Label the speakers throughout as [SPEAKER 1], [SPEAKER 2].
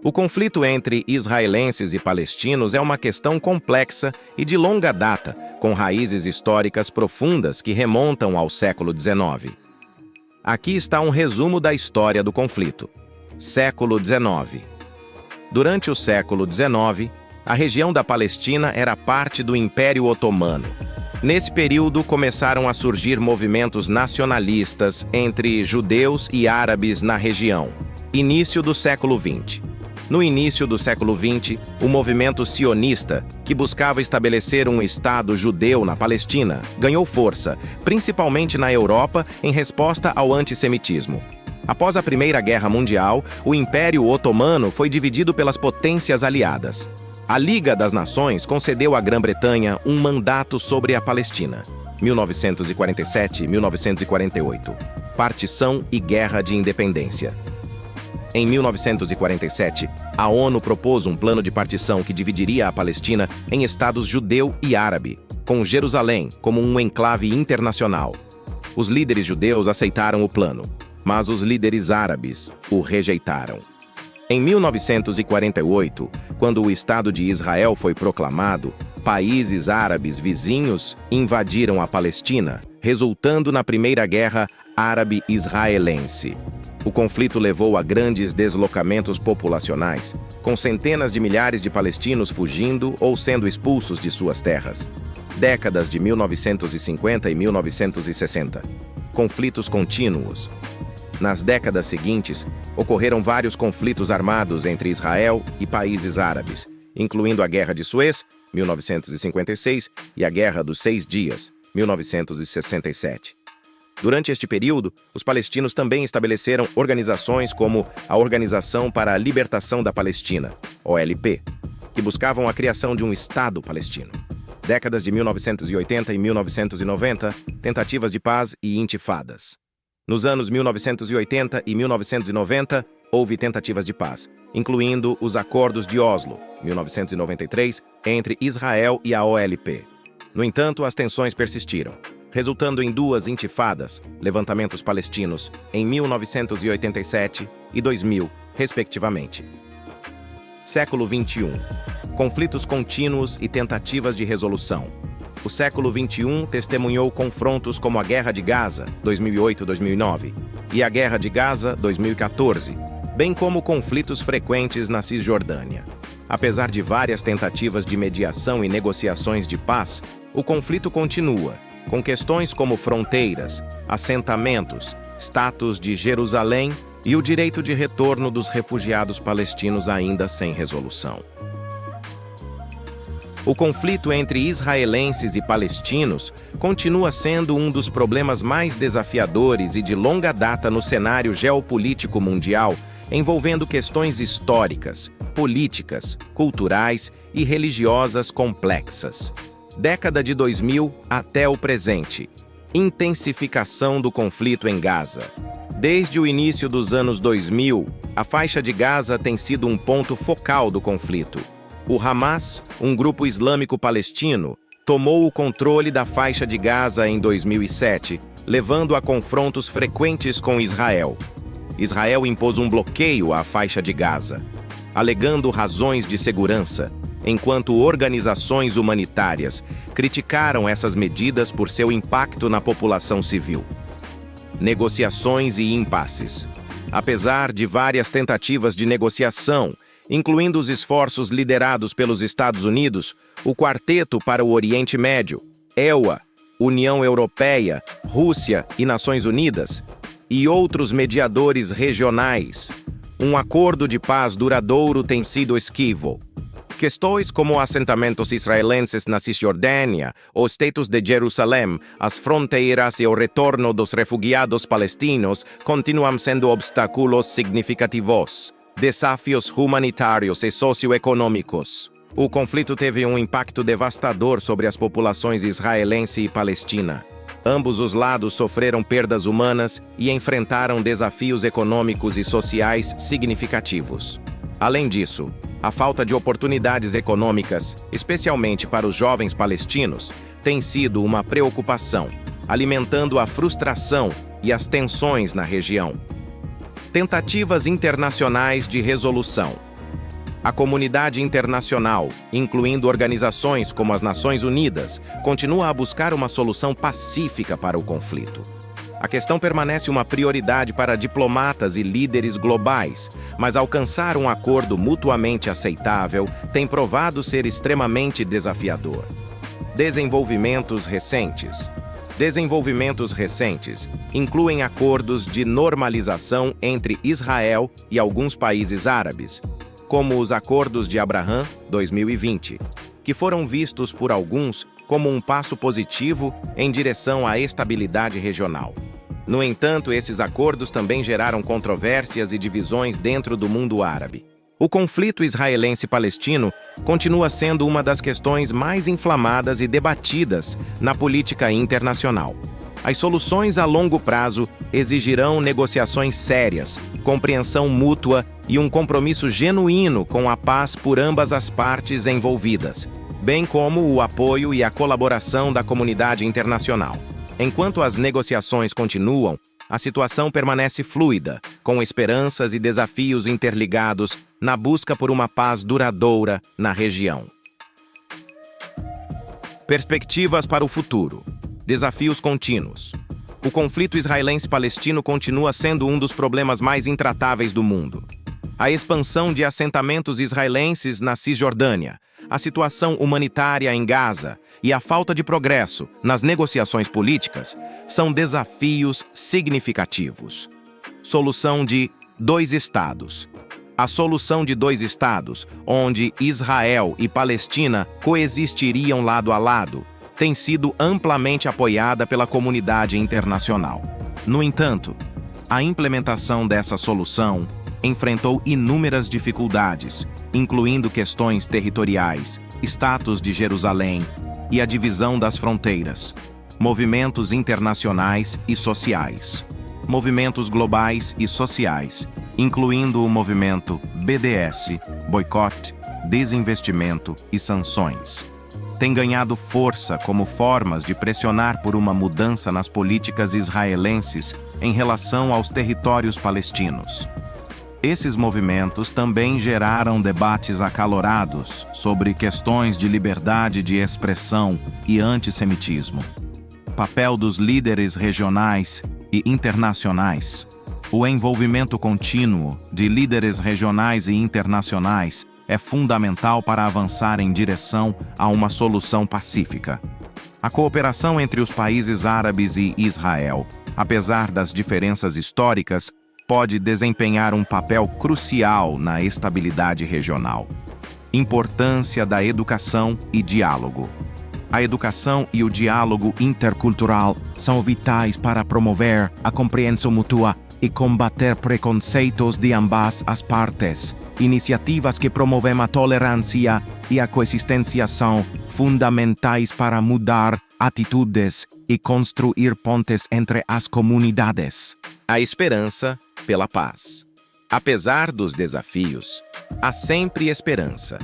[SPEAKER 1] O conflito entre israelenses e palestinos é uma questão complexa e de longa data, com raízes históricas profundas que remontam ao século XIX. Aqui está um resumo da história do conflito. Século XIX. Durante o século XIX, a região da Palestina era parte do Império Otomano. Nesse período, começaram a surgir movimentos nacionalistas entre judeus e árabes na região. Início do século XX. No início do século XX, o movimento sionista, que buscava estabelecer um Estado judeu na Palestina, ganhou força, principalmente na Europa, em resposta ao antissemitismo. Após a Primeira Guerra Mundial, o Império Otomano foi dividido pelas potências aliadas. A Liga das Nações concedeu à Grã-Bretanha um mandato sobre a Palestina. 1947 e 1948. Partição e Guerra de Independência. Em 1947, a ONU propôs um plano de partição que dividiria a Palestina em estados judeu e árabe, com Jerusalém como um enclave internacional. Os líderes judeus aceitaram o plano, mas os líderes árabes o rejeitaram. Em 1948, quando o Estado de Israel foi proclamado, países árabes vizinhos invadiram a Palestina, resultando na Primeira Guerra Árabe-Israelense. O conflito levou a grandes deslocamentos populacionais, com centenas de milhares de palestinos fugindo ou sendo expulsos de suas terras. Décadas de 1950 e 1960. Conflitos contínuos. Nas décadas seguintes, ocorreram vários conflitos armados entre Israel e países árabes, incluindo a Guerra de Suez, 1956, e a Guerra dos Seis Dias, 1967. Durante este período, os palestinos também estabeleceram organizações como a Organização para a Libertação da Palestina, OLP, que buscavam a criação de um Estado palestino. Décadas de 1980 e 1990, tentativas de paz e intifadas. Nos anos 1980 e 1990, houve tentativas de paz, incluindo os Acordos de Oslo, 1993, entre Israel e a OLP. No entanto, as tensões persistiram, resultando em duas intifadas, levantamentos palestinos, em 1987 e 2000, respectivamente. Século XXI. Conflitos contínuos e tentativas de resolução. O século XXI testemunhou confrontos como a Guerra de Gaza, 2008-2009, e a Guerra de Gaza, 2014, bem como conflitos frequentes na Cisjordânia. Apesar de várias tentativas de mediação e negociações de paz, o conflito continua, com questões como fronteiras, assentamentos, status de Jerusalém e o direito de retorno dos refugiados palestinos ainda sem resolução. O conflito entre israelenses e palestinos continua sendo um dos problemas mais desafiadores e de longa data no cenário geopolítico mundial, envolvendo questões históricas, políticas, culturais e religiosas complexas. Década de 2000 até o presente. Intensificação do conflito em Gaza. Desde o início dos anos 2000, a faixa de Gaza tem sido um ponto focal do conflito. O Hamas, um grupo islâmico palestino, tomou o controle da faixa de Gaza em 2007, levando a confrontos frequentes com Israel. Israel impôs um bloqueio à faixa de Gaza, alegando razões de segurança, enquanto organizações humanitárias criticaram essas medidas por seu impacto na população civil. Negociações e impasses. Apesar de várias tentativas de negociação, incluindo os esforços liderados pelos Estados Unidos, o Quarteto para o Oriente Médio, EUA, União Europeia, Rússia e Nações Unidas, e outros mediadores regionais, um acordo de paz duradouro tem sido esquivo. Questões como assentamentos israelenses na Cisjordânia, o status de Jerusalém, as fronteiras e o retorno dos refugiados palestinos continuam sendo obstáculos significativos. Desafios humanitários e socioeconômicos. O conflito teve um impacto devastador sobre as populações israelense e palestina. Ambos os lados sofreram perdas humanas e enfrentaram desafios econômicos e sociais significativos. Além disso, a falta de oportunidades econômicas, especialmente para os jovens palestinos, tem sido uma preocupação, alimentando a frustração e as tensões na região. Tentativas internacionais de resolução. A comunidade internacional, incluindo organizações como as Nações Unidas, continua a buscar uma solução pacífica para o conflito. A questão permanece uma prioridade para diplomatas e líderes globais, mas alcançar um acordo mutuamente aceitável tem provado ser extremamente desafiador. Desenvolvimentos recentes incluem acordos de normalização entre Israel e alguns países árabes, como os Acordos de Abraham, 2020, que foram vistos por alguns como um passo positivo em direção à estabilidade regional. No entanto, esses acordos também geraram controvérsias e divisões dentro do mundo árabe. O conflito israelense-palestino continua sendo uma das questões mais inflamadas e debatidas na política internacional. As soluções a longo prazo exigirão negociações sérias, compreensão mútua e um compromisso genuíno com a paz por ambas as partes envolvidas, bem como o apoio e a colaboração da comunidade internacional. Enquanto as negociações continuam, a situação permanece fluida, com esperanças e desafios interligados na busca por uma paz duradoura na região. Perspectivas para o futuro. Desafios contínuos. O conflito israelense-palestino continua sendo um dos problemas mais intratáveis do mundo. A expansão de assentamentos israelenses na Cisjordânia, a situação humanitária em Gaza e a falta de progresso nas negociações políticas são desafios significativos. Solução de 2 estados. A solução de 2 estados, onde Israel e Palestina coexistiriam lado a lado, tem sido amplamente apoiada pela comunidade internacional. No entanto, a implementação dessa solução enfrentou inúmeras dificuldades, incluindo questões territoriais, status de Jerusalém e a divisão das fronteiras, movimentos internacionais e sociais, movimentos globais e sociais, incluindo o movimento BDS, boicote, desinvestimento e sanções, tem ganhado força como formas de pressionar por uma mudança nas políticas israelenses em relação aos territórios palestinos. Esses movimentos também geraram debates acalorados sobre questões de liberdade de expressão e antissemitismo. Papel dos líderes regionais e internacionais. O envolvimento contínuo de líderes regionais e internacionais é fundamental para avançar em direção a uma solução pacífica. A cooperação entre os países árabes e Israel, apesar das diferenças históricas, pode desempenhar um papel crucial na estabilidade regional. Importância da educação e diálogo. A educação e o diálogo intercultural são vitais para promover a compreensão mútua e combater preconceitos de ambas as partes. Iniciativas que promovem a tolerância e a coexistência são fundamentais para mudar atitudes e construir pontes entre as comunidades. A esperança pela paz. Apesar dos desafios, há sempre esperança.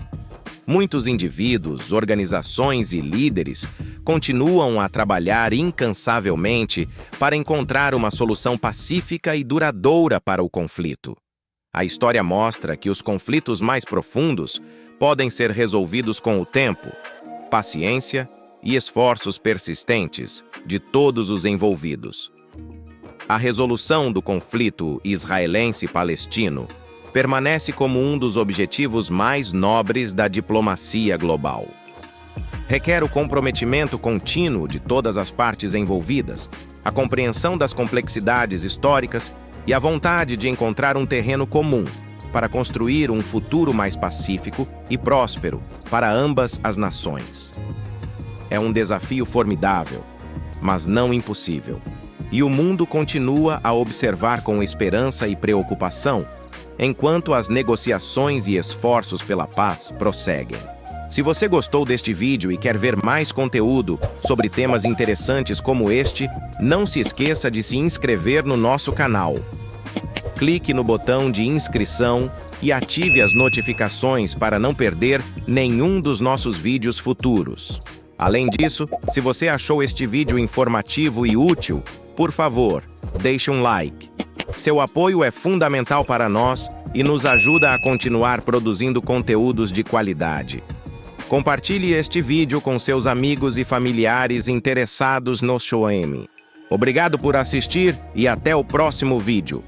[SPEAKER 1] Muitos indivíduos, organizações e líderes continuam a trabalhar incansavelmente para encontrar uma solução pacífica e duradoura para o conflito. A história mostra que os conflitos mais profundos podem ser resolvidos com o tempo, paciência e esforços persistentes de todos os envolvidos. A resolução do conflito israelense-palestino permanece como um dos objetivos mais nobres da diplomacia global. Requer o comprometimento contínuo de todas as partes envolvidas, a compreensão das complexidades históricas e a vontade de encontrar um terreno comum para construir um futuro mais pacífico e próspero para ambas as nações. É um desafio formidável, mas não impossível. E o mundo continua a observar com esperança e preocupação, enquanto as negociações e esforços pela paz prosseguem. Se você gostou deste vídeo e quer ver mais conteúdo sobre temas interessantes como este, não se esqueça de se inscrever no nosso canal. Clique no botão de inscrição e ative as notificações para não perder nenhum dos nossos vídeos futuros. Além disso, se você achou este vídeo informativo e útil, por favor, deixe um like. Seu apoio é fundamental para nós e nos ajuda a continuar produzindo conteúdos de qualidade. Compartilhe este vídeo com seus amigos e familiares interessados no Shoemi. Obrigado por assistir e até o próximo vídeo.